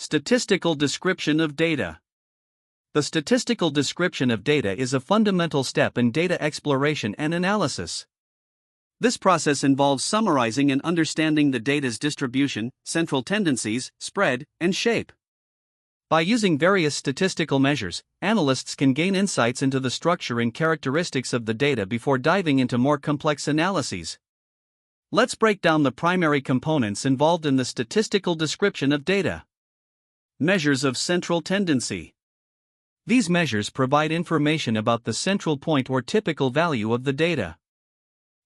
Statistical Description of Data. The statistical description of data is a fundamental step in data exploration and analysis. This process involves summarizing and understanding the data's distribution, central tendencies, spread, and shape. By using various statistical measures, analysts can gain insights into the structure and characteristics of the data before diving into more complex analyses. Let's break down the primary components involved in the statistical description of data. Measures of central tendency. These measures provide information about the central point or typical value of the data.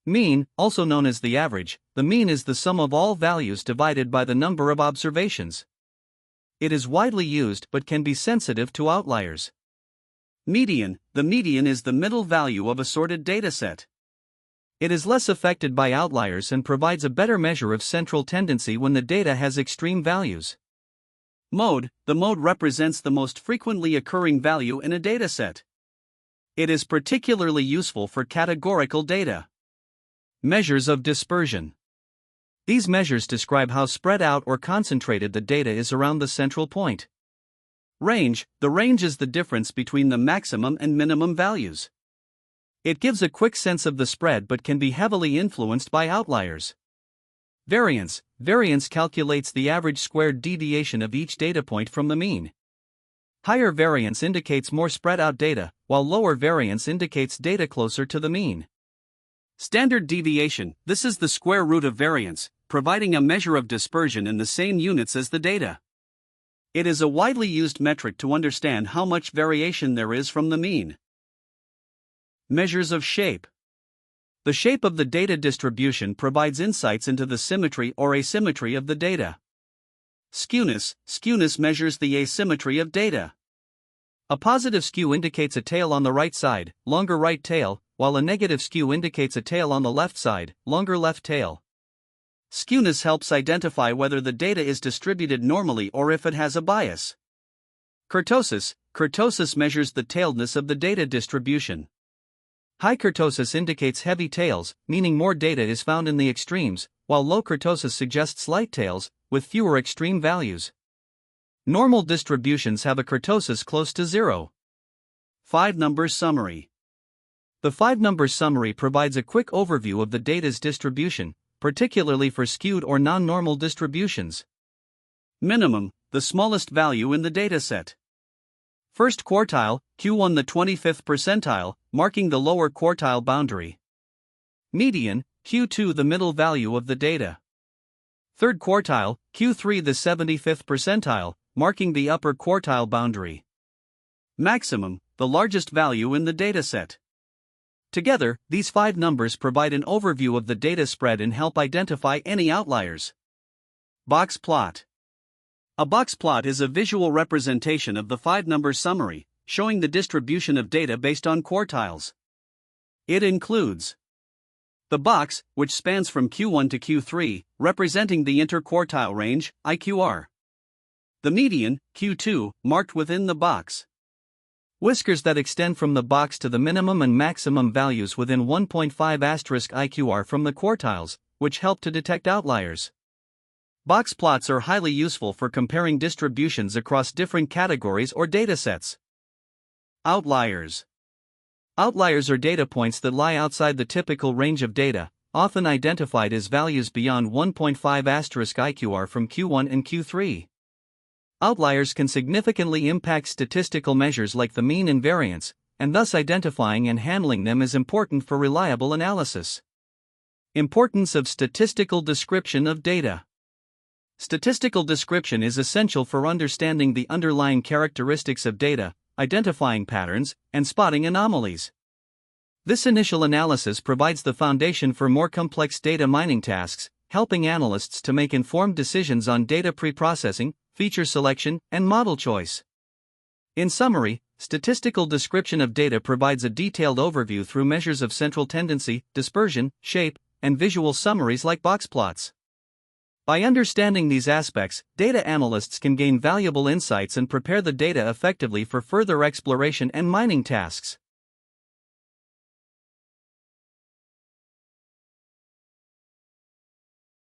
Mean, also known as the average, the mean is the sum of all values divided by the number of observations. It is widely used but can be sensitive to outliers. Median, the median is the middle value of a sorted dataset. It is less affected by outliers and provides a better measure of central tendency when the data has extreme values. Mode, the mode represents the most frequently occurring value in a dataset. It is particularly useful for categorical data. Measures of dispersion. These measures describe how spread out or concentrated the data is around the central point. Range, the range is the difference between the maximum and minimum values. It gives a quick sense of the spread but can be heavily influenced by outliers. Variance, variance calculates the average squared deviation of each data point from the mean. Higher variance indicates more spread out data, while lower variance indicates data closer to the mean. Standard deviation, this is the square root of variance, providing a measure of dispersion in the same units as the data. It is a widely used metric to understand how much variation there is from the mean. Measures of shape. The shape of the data distribution provides insights into the symmetry or asymmetry of the data. Skewness, skewness measures the asymmetry of data. A positive skew indicates a tail on the right side, longer right tail, while a negative skew indicates a tail on the left side, longer left tail. Skewness helps identify whether the data is distributed normally or if it has a bias. Kurtosis, kurtosis measures the tailedness of the data distribution. High kurtosis indicates heavy tails, meaning more data is found in the extremes, while low kurtosis suggests light tails, with fewer extreme values. Normal distributions have a kurtosis close to 0. 5-number summary. The 5-number summary provides a quick overview of the data's distribution, particularly for skewed or non-normal distributions. Minimum, the smallest value in the dataset. First quartile, Q1 the 25th percentile, marking the lower quartile boundary. Median, Q2 the middle value of the data. Third quartile, Q3 the 75th percentile, marking the upper quartile boundary. Maximum, the largest value in the dataset. Together, these 5 numbers provide an overview of the data spread and help identify any outliers. Box plot. A box plot is a visual representation of the 5-number summary, showing the distribution of data based on quartiles. It includes the box, which spans from Q1 to Q3, representing the interquartile range, IQR. The median, Q2, marked within the box. Whiskers that extend from the box to the minimum and maximum values within 1.5 IQR from the quartiles, which help to detect outliers. Box plots are highly useful for comparing distributions across different categories or datasets. Outliers. Outliers are data points that lie outside the typical range of data, often identified as values beyond 1.5 IQR from Q1 and Q3. Outliers can significantly impact statistical measures like the mean and variance, and thus identifying and handling them is important for reliable analysis. Importance of statistical description of data. Statistical description is essential for understanding the underlying characteristics of data, identifying patterns, and spotting anomalies. This initial analysis provides the foundation for more complex data mining tasks, helping analysts to make informed decisions on data preprocessing, feature selection, and model choice. In summary, statistical description of data provides a detailed overview through measures of central tendency, dispersion, shape, and visual summaries like box plots. By understanding these aspects, data analysts can gain valuable insights and prepare the data effectively for further exploration and mining tasks.